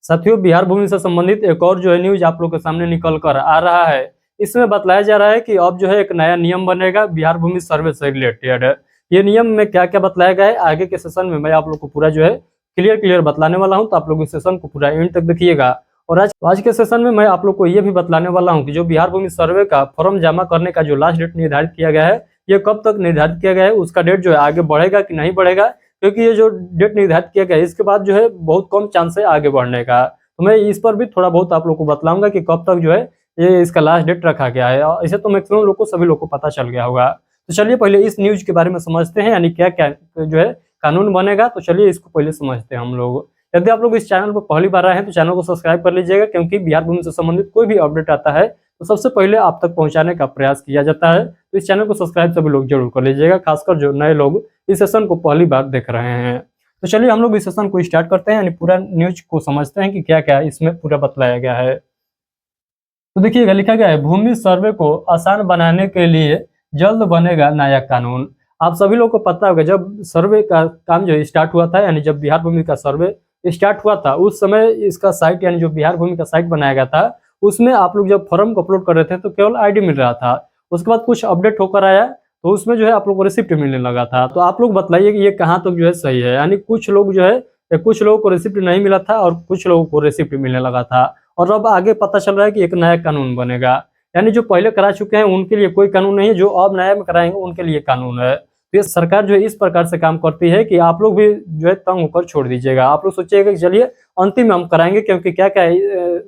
साथियों, बिहार भूमि से संबंधित एक और जो है न्यूज आप लोग के सामने निकल कर आ रहा है। इसमें बतलाया जा रहा है कि अब जो है एक नया नियम बनेगा बिहार भूमि सर्वे से रिलेटेड। ये नियम में क्या क्या बतलाया गया है आगे के सेशन में मैं आप लोग को पूरा जो है क्लियर बतलाने वाला हूं, तो आप लोग इस सेशन को पूरा एंड तक देखिएगा। और आज के सेशन में मैं आप लोग को ये भी बतलाने वाला हूं कि जो बिहार भूमि सर्वे का फॉर्म जमा करने का जो लास्ट डेट निर्धारित किया गया है, ये कब तक निर्धारित किया गया है, उसका डेट जो है आगे बढ़ेगा कि नहीं बढ़ेगा, क्योंकि ये जो डेट निर्धारित किया गया है इसके बाद जो है बहुत कम चांस है आगे बढ़ने का। तो मैं इस पर भी थोड़ा बहुत आप लोग को बतलाऊंगा कि कब तक जो है ये इसका लास्ट डेट रखा गया है। और इसे तो मैक्सिमम लोग को सभी लोग को पता चल गया होगा। तो चलिए पहले इस न्यूज के बारे में समझते हैं, यानी क्या क्या जो है कानून बनेगा। तो चलिए इसको पहले समझते हैं हम लोग। यदि आप लोग इस चैनल पर पहली बार आए हैं तो चैनल को सब्सक्राइब कर लीजिएगा, क्योंकि बिहार भूमि से संबंधित कोई भी अपडेट आता है तो सबसे पहले आप तक पहुंचाने का प्रयास किया जाता है। तो इस चैनल को सब्सक्राइब सभी लोग जरूर कर लीजिएगा, खासकर जो नए लोग इस सेशन को पहली बार देख रहे हैं। तो चलिए हम लोग इस सेशन को स्टार्ट करते हैं, यानी पूरा न्यूज को समझते हैं कि क्या क्या इसमें पूरा बतलाया गया है। तो देखिएगा, लिखा गया है भूमि सर्वे को आसान बनाने के लिए जल्द बनेगा नया कानून। आप सभी लोग को पता होगा जब सर्वे का काम जो स्टार्ट हुआ था, यानी जब बिहार भूमि का सर्वे स्टार्ट हुआ था उस समय इसका साइट यानी जो बिहार भूमि का साइट बनाया गया था उसमें आप लोग जब फॉर्म को अपलोड कर रहे थे तो केवल आईडी मिल रहा था। उसके बाद कुछ अपडेट होकर आया तो उसमें जो है आप लोग को रिसिप्ट मिलने लगा था। तो आप लोग बताइए कि ये कहाँ तक जो है सही है, यानी कुछ लोग जो है कुछ लोगों को रिसिप्ट नहीं मिला था और कुछ लोगों को रिसिप्ट मिलने लगा था। और अब आगे पता चल रहा है कि एक नया कानून बनेगा, यानी जो पहले करा चुके हैं उनके लिए कोई कानून नहीं है, जो अब नया में कराएंगे उनके लिए कानून है। तो ये सरकार जो है इस प्रकार से काम करती है कि आप लोग भी जो है तंग होकर छोड़ दीजिएगा। आप लोग सोचिएगा कि चलिए अंतिम हम कराएंगे, क्योंकि क्या क्या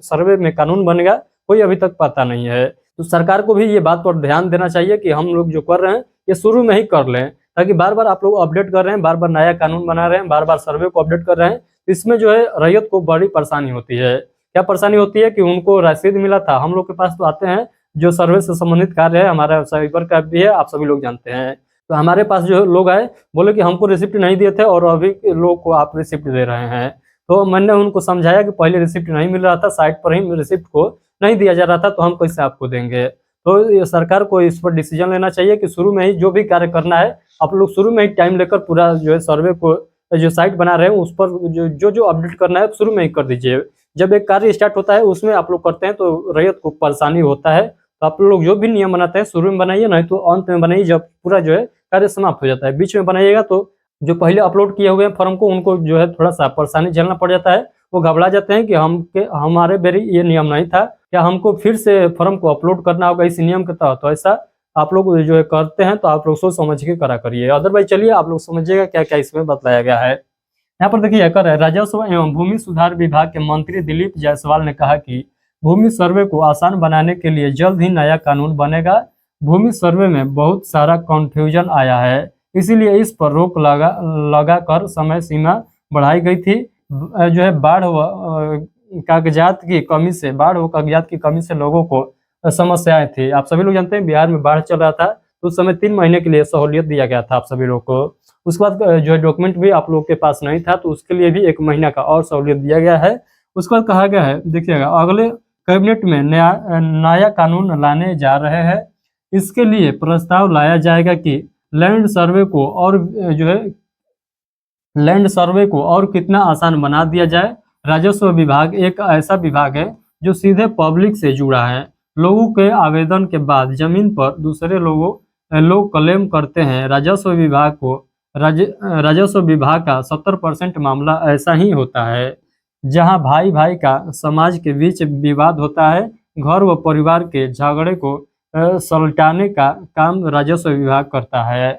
सर्वे में कानून बनेगा कोई अभी तक पता नहीं है। तो सरकार को भी ये बात पर ध्यान देना चाहिए कि हम लोग जो कर रहे हैं ये शुरू में ही कर लें, ताकि बार बार आप लोग अपडेट कर रहे हैं, बार बार नया कानून बना रहे हैं, बार बार सर्वे को अपडेट कर रहे हैं। इसमें जो है रैयत को बड़ी परेशानी होती है। क्या परेशानी होती है कि उनको रसीद मिला था, हम लोग के पास तो आते हैं जो सर्वे से संबंधित कार्य है, हमारा साइबर का भी है, आप सभी लोग जानते हैं। तो हमारे पास जो लोग आए बोले कि हमको रिसिप्ट नहीं दिए थे और अभी लोग को आप रिसिप्ट दे रहे हैं। तो मैंने उनको समझाया कि पहले रिसिप्ट नहीं मिल रहा था, साइट पर ही रिसिप्ट को नहीं दिया जा रहा था, तो हम कैसे आपको देंगे। तो ये सरकार को इस पर डिसीजन लेना चाहिए कि शुरू में ही जो भी कार्य करना है आप लोग शुरू में ही टाइम लेकर पूरा जो है सर्वे को जो साइट बना रहे हैं उस पर जो अपडेट करना है शुरू में ही कर दीजिए। जब एक कार्य स्टार्ट होता है उसमें आप लोग करते हैं तो रैयत को परेशानी होता है। तो आप लोग जो भी नियम बनाते हैं शुरू में बनाइए, नहीं तो अंत में बनाइए जब पूरा जो है कार्य समाप्त हो जाता है। बीच में बनाइएगा तो जो पहले अपलोड किए हुए हैं फॉर्म को उनको जो है थोड़ा सा परेशानी झेलना पड़ जाता है। वो घबरा जाते हैं कि हमारे बेरी ये नियम नहीं था, क्या हमको फिर से फॉर्म को अपलोड करना होगा इस नियम के तहत। तो ऐसा आप लोग जो है करते हैं तो आप लोग सोच समझ के करा करिए। अदरवाइज चलिए आप लोग समझिएगा क्या क्या इसमें बताया गया है। यहाँ पर देखिए कर राजस्व एवं भूमि सुधार विभाग के मंत्री दिलीप जायसवाल ने कहा कि भूमि सर्वे को आसान बनाने के लिए जल्द ही नया कानून बनेगा। भूमि सर्वे में बहुत सारा कंफ्यूजन आया है, इसीलिए इस पर रोक लगा कर समय सीमा बढ़ाई गई थी। जो है बाढ़ व कागजात की कमी से लोगों को समस्याएं थी। आप सभी लोग जानते हैं बिहार में बाढ़ चल रहा था तो उस समय 3 महीने के लिए सहूलियत दिया गया था आप सभी लोग को। उसके बाद जो है डॉक्यूमेंट भी आप लोग के पास नहीं था तो उसके लिए भी 1 महीना का और सहूलियत दिया गया है। उसके बाद कहा गया है, देखिएगा अगले कैबिनेट में नया कानून लाने जा रहे हैं। इसके लिए प्रस्ताव लाया जाएगा कि लैंड सर्वे को और कितना आसान बना दिया जाए। राजस्व विभाग एक ऐसा विभाग है जो सीधे पब्लिक से जुड़ा है। लोगों के आवेदन के बाद जमीन पर दूसरे लोग क्लेम करते हैं। राजस्व विभाग का 70% मामला ऐसा ही होता है, जहां भाई भाई का समाज के बीच विवाद होता है। घर व परिवार के झगड़े को सुलझाने का काम राजस्व विभाग करता है।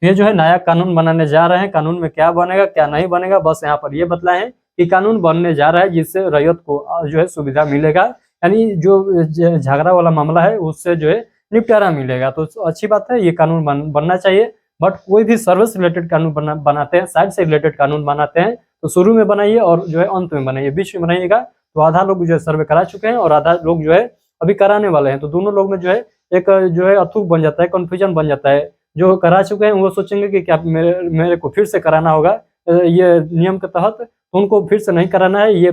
ये जो है नया कानून बनाने जा रहे हैं। कानून में क्या बनेगा क्या नहीं बनेगा बस यहाँ पर ये बतलाएं कि कानून बनने जा रहा है जिससे रैयत को जो है सुविधा मिलेगा, यानी जो झगड़ा वाला मामला है उससे जो है निपटारा मिलेगा। तो अच्छी बात है, ये कानून बनना चाहिए। बट कोई भी सर्विस रिलेटेड कानून बनाते हैं, साइट से रिलेटेड कानून बनाते हैं तो शुरू में बनाइए और जो है अंत में बनाइए। बीच में बनाइएगा तो आधा लोग जो है सर्वे करा चुके हैं और आधा लोग जो है अभी कराने वाले हैं, तो दोनों लोग में जो है एक जो है अथूक बन जाता है, कंफ्यूजन बन जाता है। जो करा चुके हैं वो सोचेंगे कि क्या मेरे को फिर से कराना होगा ये नियम के तहत, तो उनको फिर से नहीं कराना है। ये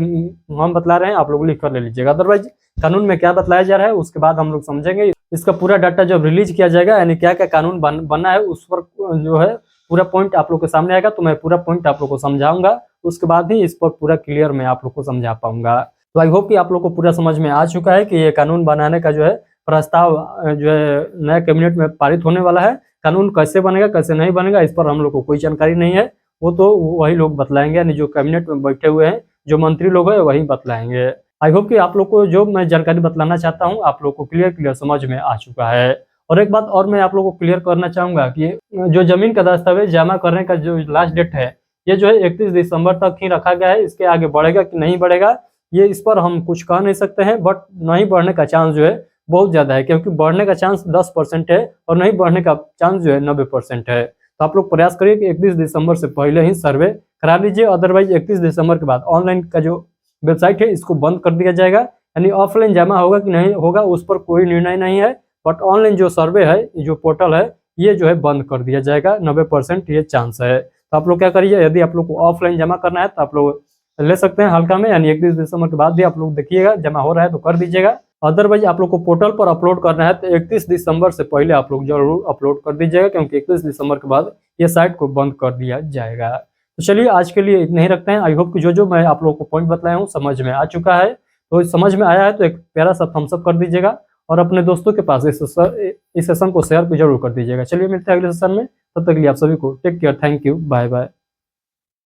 हम बतला रहे हैं, आप लोग लिख कर ले लीजिएगा। अदरवाइज कानून में क्या बतलाया जा रहा है उसके बाद हम लोग समझेंगे। इसका पूरा डाटा जब रिलीज किया जाएगा, यानी क्या क्या कानून बनना है उस पर जो है पूरा पॉइंट आप लोग के सामने आएगा, तो मैं पूरा पॉइंट आप लोग को समझाऊंगा उसके बाद ही इस पर पूरा क्लियर मैं आप लोग को समझा पाऊंगा। तो आई होप कि आप लोग को पूरा समझ में आ चुका है कि ये कानून बनाने का जो है प्रस्ताव जो है नया कैबिनेट में पारित होने वाला है। कानून कैसे बनेगा कैसे नहीं बनेगा इस पर हम लोग को कोई जानकारी नहीं है, वो तो वही लोग बतलाएंगे, यानी जो कैबिनेट में बैठे हुए हैं जो मंत्री लोग हैं वही बतलाएंगे। आई होप कि आप लोग को जो मैं जानकारी बतलाना चाहता हूँ आप लोग को क्लियर समझ में आ चुका है। और एक बात और मैं आप लोग को क्लियर करना चाहूंगा कि जो जमीन का दस्तावेज जमा करने का जो लास्ट डेट है ये जो है 31 दिसंबर तक ही रखा गया है। इसके आगे बढ़ेगा कि नहीं बढ़ेगा ये इस पर हम कुछ कह नहीं सकते हैं, बट नहीं बढ़ने का चांस जो है बहुत ज़्यादा है, क्योंकि बढ़ने का चांस 10% है और नहीं बढ़ने का चांस जो है 90% है। तो आप लोग प्रयास करिए कि 31 दिसंबर से पहले ही सर्वे करा लीजिए, अदरवाइज 31 दिसंबर के बाद ऑनलाइन का जो वेबसाइट है इसको बंद कर दिया जाएगा। यानी ऑफलाइन जमा होगा कि नहीं होगा उस पर कोई निर्णय नहीं है, बट ऑनलाइन जो सर्वे है जो पोर्टल है ये जो है बंद कर दिया जाएगा, 90% ये चांस है। तो आप लोग क्या करिए, यदि आप लोग को ऑफलाइन जमा करना है तो आप लोग ले सकते हैं हल्का में, यानी 31 दिसंबर के बाद भी आप लोग देखिएगा जमा हो रहा है तो कर दीजिएगा। अदरवाइज आप लोग को पोर्टल पर अपलोड करना है तो 31 दिसंबर से पहले आप लोग जरूर अपलोड कर दीजिएगा, क्योंकि 31 दिसंबर के बाद ये साइट को बंद कर दिया जाएगा। तो चलिए आज के लिए इतना ही रखते हैं। आई होप कि जो मैं आप लोग को पॉइंट बताया हूँ समझ में आ चुका है। तो समझ में आया है तो एक प्यारा सा थम्स अप कर दीजिएगा और अपने दोस्तों के पास इस सेशन को शेयर जरूर कर दीजिएगा। चलिए मिलते हैं अगले सेशन में, तब तक के लिए आप सभी को take care, thank you, bye bye.